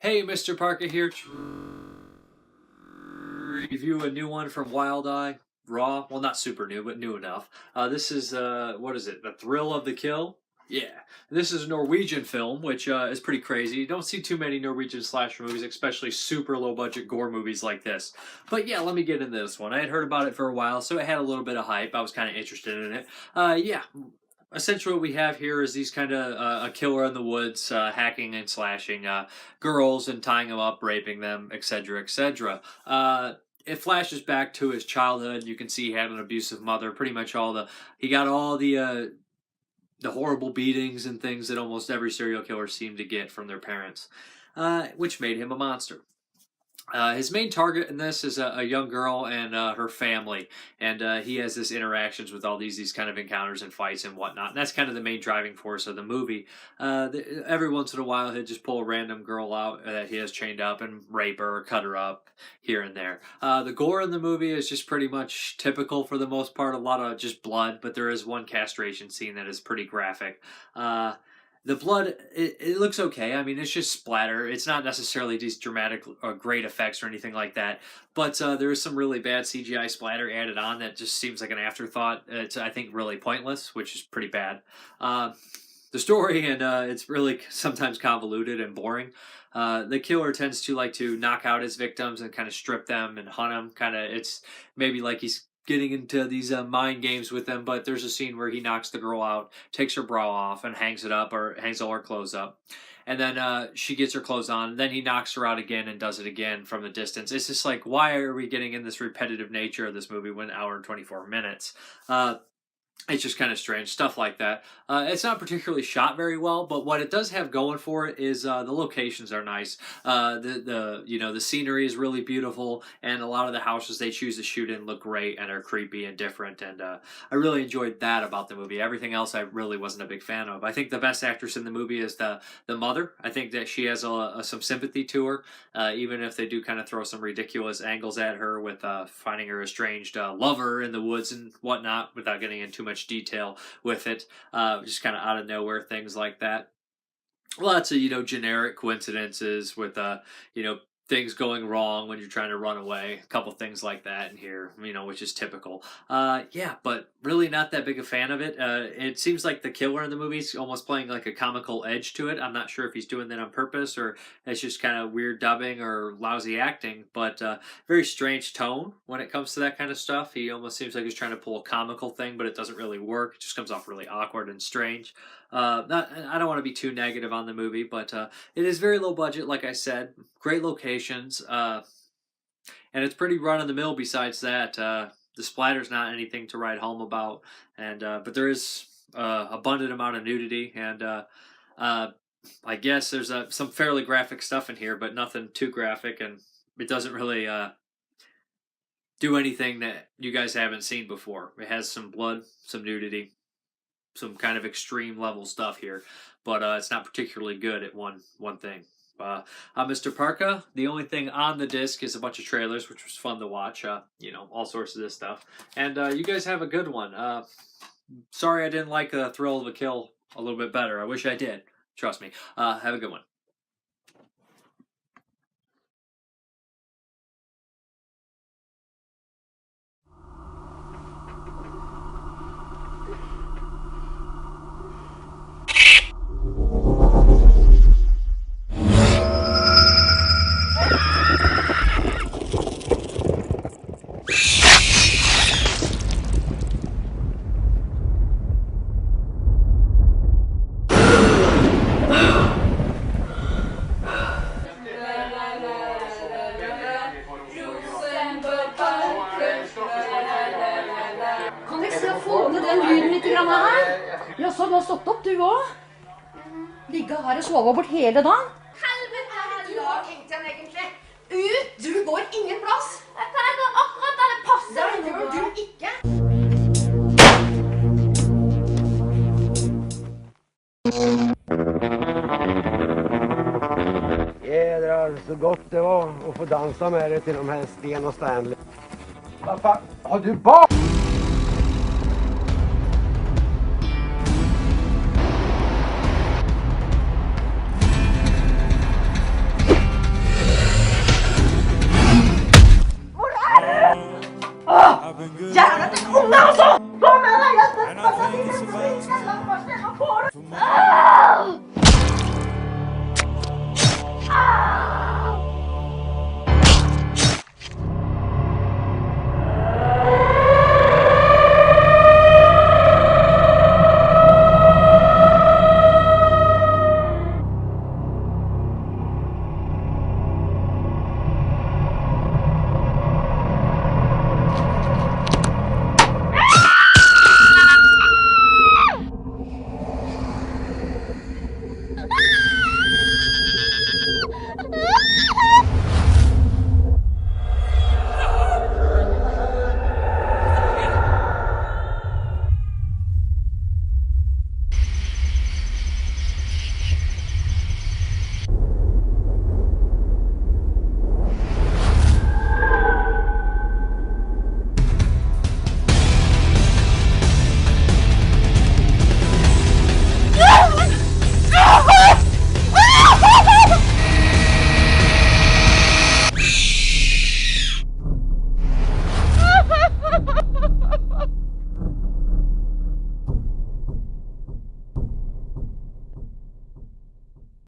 Hey, Mrparka here to review a new one from Wild Eye. Raw, well, not super new, but new enough. This is, what is it? The Thrill of the Kill? Yeah. This is a Norwegian film, which is pretty crazy. You don't see too many Norwegian slasher movies, especially super low budget gore movies like this. But yeah, let me get into this one. I had heard about it for a while, so it had a little bit of hype. I was kind of interested in it. Yeah, essentially what we have here is these kind of a killer in the woods hacking and slashing girls and tying them up, raping them, etc., etc. It flashes back to his childhood. You can see he had an abusive mother. Pretty much he got all the horrible beatings and things that almost every serial killer seemed to get from their parents, which made him a monster. His main target in this is a young girl and her family, and he has this interactions with all these kind of encounters and fights and whatnot. And that's kind of the main driving force of the movie. Every once in a while, he'll just pull a random girl out that he has chained up and rape her or cut her up here and there. The gore in the movie is just pretty much typical for the most part. A lot of just blood, but there is one castration scene that is pretty graphic. The blood, it looks okay. I mean, it's just splatter. It's not necessarily these dramatic or great effects or anything like that. But there is some really bad CGI splatter added on that just seems like an afterthought. It's, I think, really pointless, which is pretty bad. The story, and it's really sometimes convoluted and boring. The killer tends to like to knock out his victims and kind of strip them and hunt them. It's maybe like he's getting into these mind games with them, but there's a scene where he knocks the girl out, takes her bra off, and hangs it up, or hangs all her clothes up. And then she gets her clothes on, then he knocks her out again and does it again from a distance. It's just like, why are we getting in this repetitive nature of this movie when an hour and 24 minutes? It's just kind of strange stuff like that. It's not particularly shot very well, but what it does have going for it is the locations are nice. The scenery is really beautiful, and a lot of the houses they choose to shoot in look great and are creepy and different. And I really enjoyed that about the movie. Everything else I really wasn't a big fan of. I think the best actress in the movie is the mother. I think that she has some sympathy to her, even if they do kind of throw some ridiculous angles at her with finding her estranged lover in the woods and whatnot, without getting into too much detail with it. Just kind of out of nowhere things like that. Lots of generic coincidences with things going wrong when you're trying to run away. A couple things like that in here, which is typical. Yeah, but really not that big a fan of it. It seems like the killer in the movie is almost playing like a comical edge to it. I'm not sure if he's doing that on purpose or it's just kind of weird dubbing or lousy acting, but very strange tone when it comes to that kind of stuff. He almost seems like he's trying to pull a comical thing, but it doesn't really work. It just comes off really awkward and strange. I don't want to be too negative on the movie, but it is very low budget, like I said. Great locations, and it's pretty run-of-the-mill besides that. The splatter's not anything to write home about, and but there is abundant amount of nudity, and I guess there's some fairly graphic stuff in here, but nothing too graphic, and it doesn't really do anything that you guys haven't seen before. It has some blood, some nudity, some kind of extreme level stuff here, but it's not particularly good at one thing. Mrparka, the only thing on the disc is a bunch of trailers, which was fun to watch. All sorts of this stuff, and you guys have a good one. Sorry I didn't like the Thrill of a Kill a little bit better. I wish I did. Trust me. Have a good one. Kan dere få ned den lyden litt her? Jaså, du har stått opp du også? Ligge her og sove bort hele dagen? Helvete, du har tenkt deg egentlig. Ut! Du går ingen plass. Jeg går akkurat der det passer. Det gjør du ikke. Jädrar, så gott det var att få dansa med dig till de här Sten och Stanley. Vad fan, har du barn?